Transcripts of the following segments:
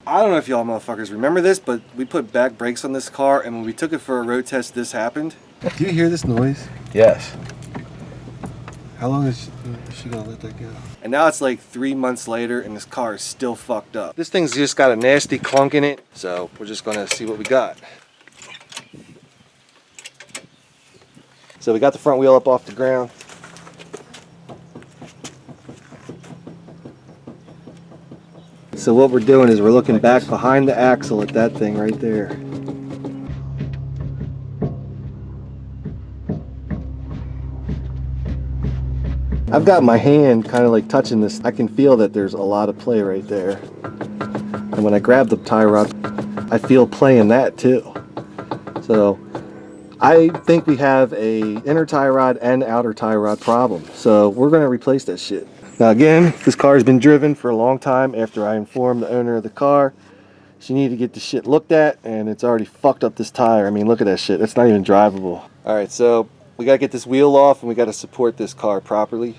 I don't know if y'all motherfuckers remember this, but we put back brakes on this car, and when we took it for a road test, this happened. Do you hear this noise? Yes. How long is she gonna let that go? And now it's like 3 months later, and this car is still fucked up. This thing's just got a nasty clunk in it, so we're just gonna see what we got. So we got the front wheel up off the ground. So what we're doing is we're looking back behind the axle at that thing right there. I've got my hand kind of like touching this. I can feel that there's a lot of play right there. And when I grab the tie rod, I feel play in that too. So I think we have a inner tie rod and outer tie rod problem. So we're going to replace that shit. Now again, this car has been driven for a long time after I informed the owner of the car. She needed to get the shit looked at, and it's already fucked up this tire. I mean, look at that shit. It's not even drivable. All right, so we got to get this wheel off, and we got to support this car properly.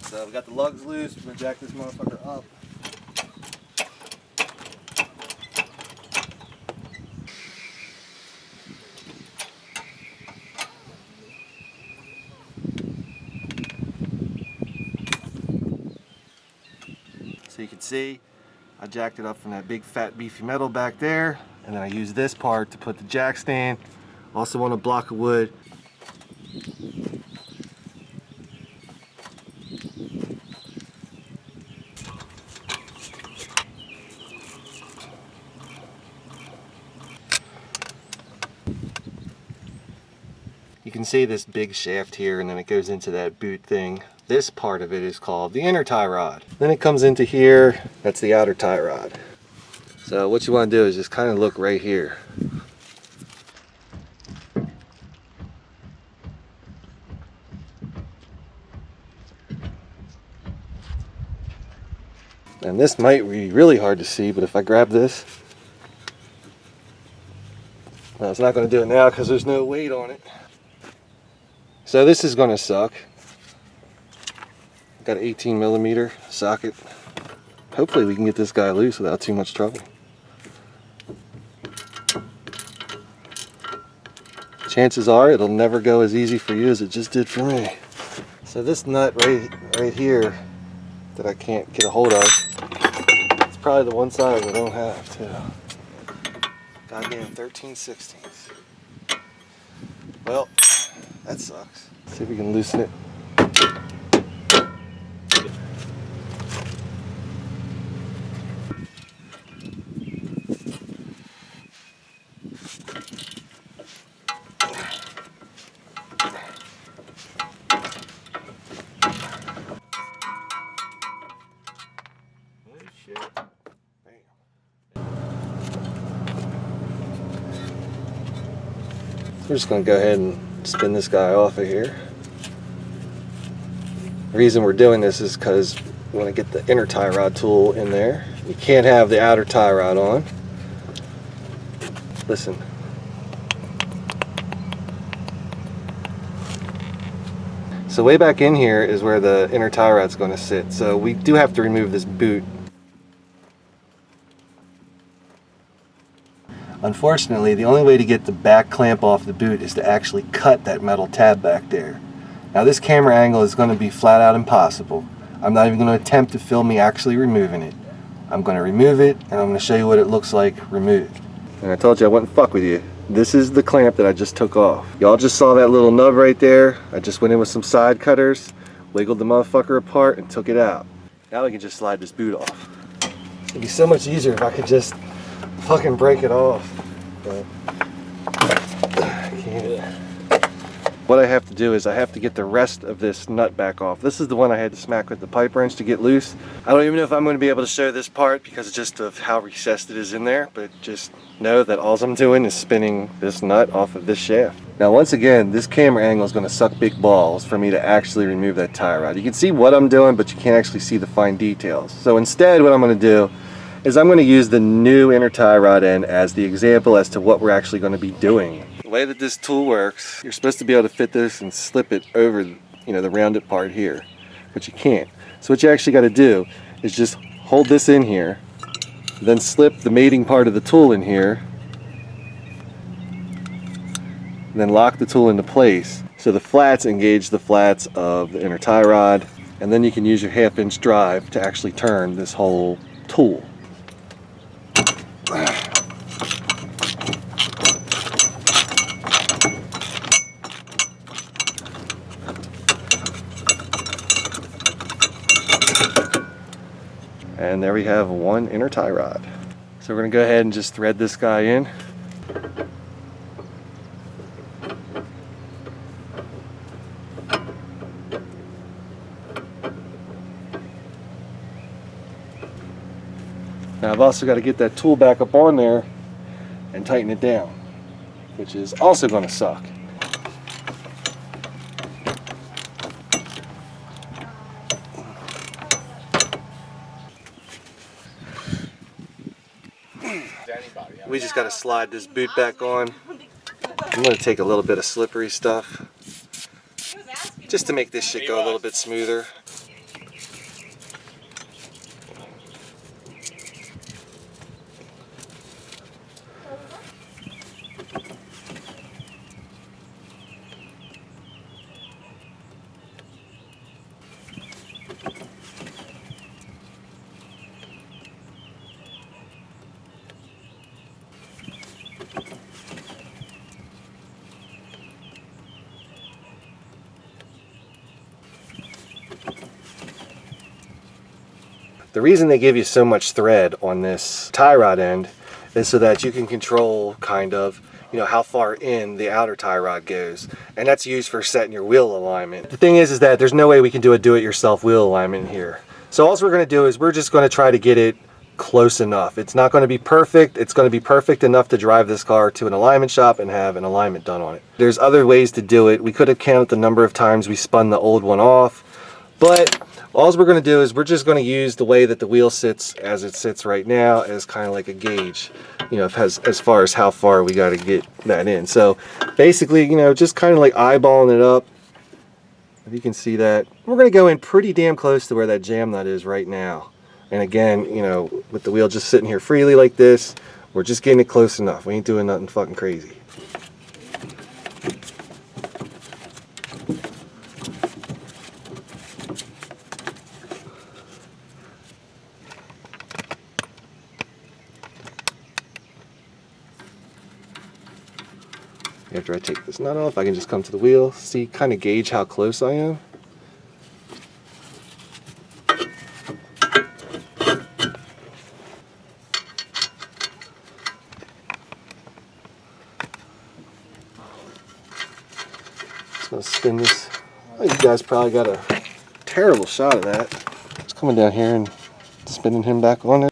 So we got the lugs loose. We're gonna jack this motherfucker up. So you can see, I jacked it up from that big fat beefy metal back there, and then I used this part to put the jack stand. Also on a block of wood. You can see this big shaft here, and then it goes into that boot thing. This part of it is called the inner tie rod. Then it comes into here, that's the outer tie rod. So what you want to do is just kind of look right here. And this might be really hard to see, but if I grab this, no, it's not going to do it now because there's no weight on it. So this is going to suck. Got an 18mm socket. Hopefully we can get this guy loose without too much trouble. Chances are it'll never go as easy for you as it just did for me. So this nut right here that I can't get a hold of, it's probably the one side I don't have too. Goddamn 13/16. Well, that sucks. Let's see if we can loosen it. We're just going to go ahead and spin this guy off of here. The reason we're doing this is because we want to get the inner tie rod tool in there. You can't have the outer tie rod on. Listen. So way back in here is where the inner tie rod's going to sit. So we do have to remove this boot. Unfortunately, the only way to get the back clamp off the boot is to actually cut that metal tab back there. Now this camera angle is going to be flat out impossible. I'm not even going to attempt to film me actually removing it. I'm going to remove it, and I'm going to show you what it looks like removed. And I told you I wouldn't fuck with you. This is the clamp that I just took off. Y'all just saw that little nub right there. I just went in with some side cutters, wiggled the motherfucker apart, and took it out. Now we can just slide this boot off. It'd be so much easier if I could just fucking break it off. But I can't. What I have to do is I have to get the rest of this nut back off. This is the one I had to smack with the pipe wrench to get loose. I don't even know if I'm going to be able to show this part because just of how recessed it is in there, but just know that all I'm doing is spinning this nut off of this shaft. Now once again, this camera angle is going to suck big balls for me to actually remove that tie rod. You can see what I'm doing, but you can't actually see the fine details. So instead what I'm going to do is I'm going to use the new inner tie rod end as the example as to what we're actually going to be doing. The way that this tool works, you're supposed to be able to fit this and slip it over, the rounded part here, but you can't. So what you actually got to do is just hold this in here, then slip the mating part of the tool in here, and then lock the tool into place. So the flats engage the flats of the inner tie rod, and then you can use your 1/2-inch drive to actually turn this whole tool. And there we have one inner tie rod. So we're going to go ahead and just thread this guy in. Now I've also got to get that tool back up on there and tighten it down, which is also going to suck. We just got to slide this boot back on. I'm going to take a little bit of slippery stuff just to make this shit go a little bit smoother. The reason they give you so much thread on this tie rod end is so that you can control kind of, how far in the outer tie rod goes. And that's used for setting your wheel alignment. The thing is that there's no way we can do a do-it-yourself wheel alignment here. So all we're going to do is we're just going to try to get it close enough. It's not going to be perfect. It's going to be perfect enough to drive this car to an alignment shop and have an alignment done on it. There's other ways to do it. We could have counted the number of times we spun the old one off, but all we're going to do is we're just going to use the way that the wheel sits as it sits right now as kind of like a gauge, as far as how far we got to get that in. So basically, just kind of like eyeballing it up. If you can see that, we're going to go in pretty damn close to where that jam nut is right now. And again, with the wheel just sitting here freely like this, we're just getting it close enough. We ain't doing nothing fucking crazy. After I take this nut off, I can just come to the wheel, see, kind of gauge how close I am. Just gonna spin this. Oh, you guys probably got a terrible shot of that. Just coming down here and spinning him back on there.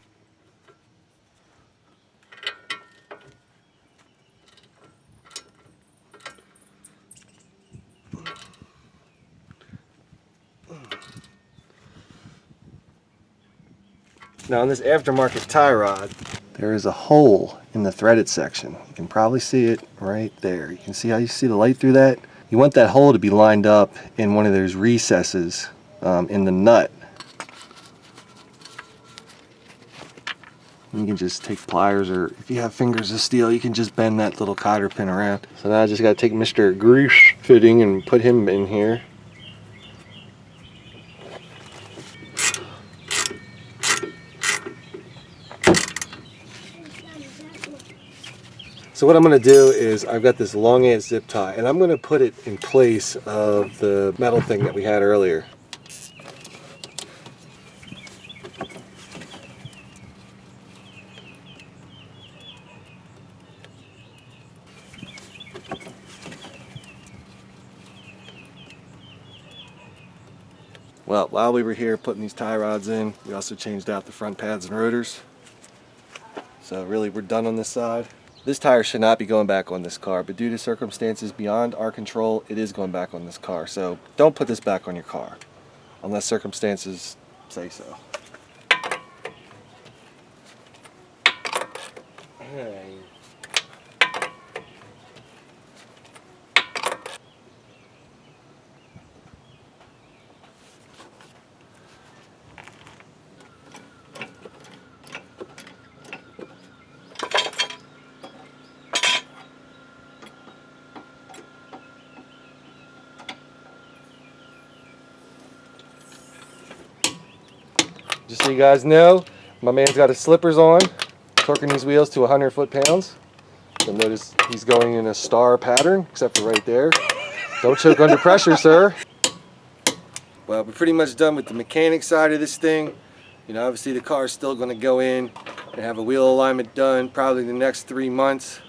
Now on this aftermarket tie rod, there is a hole in the threaded section. You can probably see it right there. You can see how you see the light through that? You want that hole to be lined up in one of those recesses in the nut. You can just take pliers, or if you have fingers of steel, you can just bend that little cotter pin around. So now I just got to take Mr. Grease Fitting and put him in here. So what I'm going to do is I've got this long ass zip tie, and I'm going to put it in place of the metal thing that we had earlier. Well, while we were here putting these tie rods in, we also changed out the front pads and rotors. So really we're done on this side. This tire should not be going back on this car, but due to circumstances beyond our control, it is going back on this car. So don't put this back on your car unless circumstances say so. Just so you guys know, my man's got his slippers on, torquing these wheels to 100 foot-pounds. You'll notice he's going in a star pattern, except for right there. Don't choke under pressure, sir. Well, we're pretty much done with the mechanic side of this thing. You know, obviously the car is still going to go in and have a wheel alignment done probably the next 3 months.